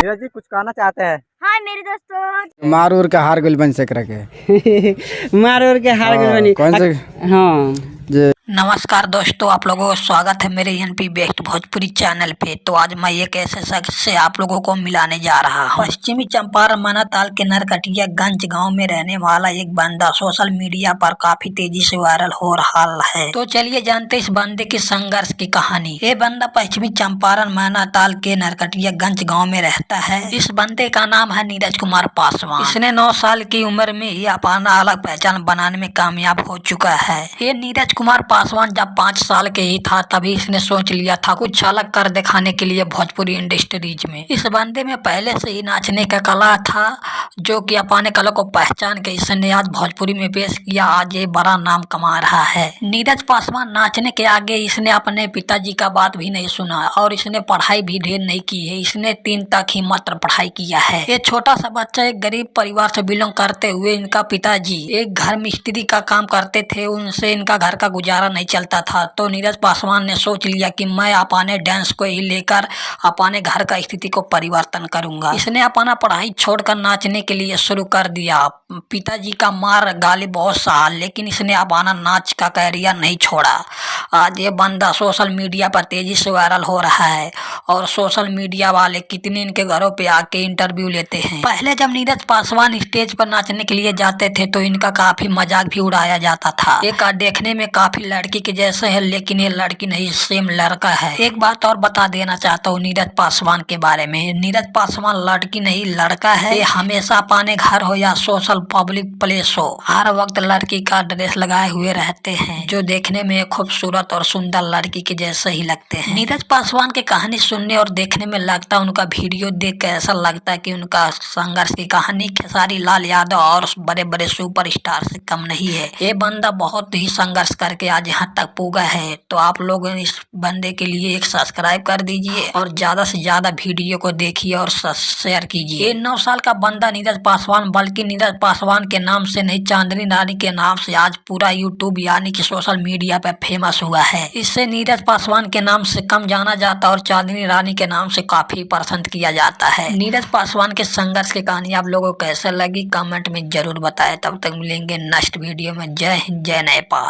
नीरज जी कुछ कहना चाहते हैं? हाँ मेरे दोस्तों, मार उर के हार गइल बन सक रखे मार और के हार गइल बनी। कौन से हाँ जे नमस्कार दोस्तों, आप लोगों का स्वागत है मेरे एनपी बेस्ट भोजपुरी चैनल पे। तो आज मैं एक ऐसे शख्स से आप लोगों को मिलाने जा रहा हूँ। पश्चिमी चंपारण मनाताल के नरकटियागंज गांव में रहने वाला एक बंदा सोशल मीडिया पर काफी तेजी से वायरल हो रहा है। तो चलिए जानते इस बंदे के संघर्ष की कहानी। ये बंदा पश्चिमी चंपारण मनाताल के नरकटियागंज गाँव में रहता है। इस बंदे का नाम है नीरज कुमार पासवान। इसने 9 साल की उम्र में ही अपना अलग पहचान बनाने में कामयाब हो चुका है। ये नीरज कुमार पासवान जब 5 साल के ही था तभी इसने सोच लिया था कुछ अलग कर दिखाने के लिए भोजपुरी इंडस्ट्रीज में। इस बंदे में पहले से ही नाचने का कला था, जो कि अपने कला को पहचान के इसने आज भोजपुरी में पेश किया। आज ये बड़ा नाम कमा रहा है। नीरज पासवान नाचने के आगे इसने अपने पिताजी का बात भी नहीं सुना और इसने पढ़ाई भी ढेर नहीं की है। इसने 3 तक ही मात्र पढ़ाई किया है। ये छोटा सा बच्चा एक गरीब परिवार से बिलोंग करते हुए इनका पिताजी एक घर मिस्त्री का काम करते थे, उनसे इनका घर का गुजारा नहीं चलता था। तो नीरज पासवान ने सोच लिया कि मैं अपने डांस को ही लेकर अपने घर का स्थिति को परिवर्तन करूंगा। इसने अपना पढ़ाई छोड़कर नाचने के लिए शुरू कर दिया। पिताजी का मार गाली बहुत सहा, लेकिन इसने अपना नाच का कैरियर नहीं छोड़ा। आज ये बंदा सोशल मीडिया पर तेजी से वायरल हो रहा है और सोशल मीडिया वाले कितने इनके घरों पे आके इंटरव्यू लेते हैं। पहले जब नीरज पासवान स्टेज पर नाचने के लिए जाते थे तो इनका काफी मजाक भी उड़ाया जाता था। एक देखने में काफी लड़की के जैसे है, लेकिन ये लड़की नहीं, सेम लड़का है। एक बात और बता देना चाहता हूँ नीरज पासवान के बारे में। नीरज पासवान लड़की नहीं लड़का है। ये हमेशा अपने घर हो या सोशल पब्लिक प्लेस हो, हर वक्त लड़की का ड्रेस लगाए हुए रहते हैं, जो देखने में खूबसूरत और सुंदर लड़की के जैसे ही लगते हैं। नीरज पासवान की कहानी सुनने और देखने में लगता है, उनका वीडियो देख के ऐसा लगता है कि उनका संघर्ष की कहानी खेसारी लाल यादव और बड़े बड़े सुपर स्टार से कम नहीं है। ये बंदा बहुत ही संघर्ष करके आज यहाँ तक पुगा है। तो आप लोग इस बंदे के लिए एक सब्सक्राइब कर दीजिए और ज्यादा से ज्यादा वीडियो को देखिए और शेयर कीजिए। ये 9 साल का बंदा नीरज पासवान, बल्कि नीरज पासवान के नाम से नहीं, चांदनी रानी के नाम से आज पूरा यूट्यूब यानी कि सोशल मीडिया पे फेमस हुआ है। इससे नीरज पासवान के नाम से कम जाना जाता और चांदनी रानी के नाम से काफी पसंद किया जाता है। नीरज पासवान के संघर्ष की कहानी आप लोगों को कैसे लगी कमेंट में जरूर बताएं। तब तक मिलेंगे नेक्स्ट वीडियो में। जय हिंद, जय नेपाल।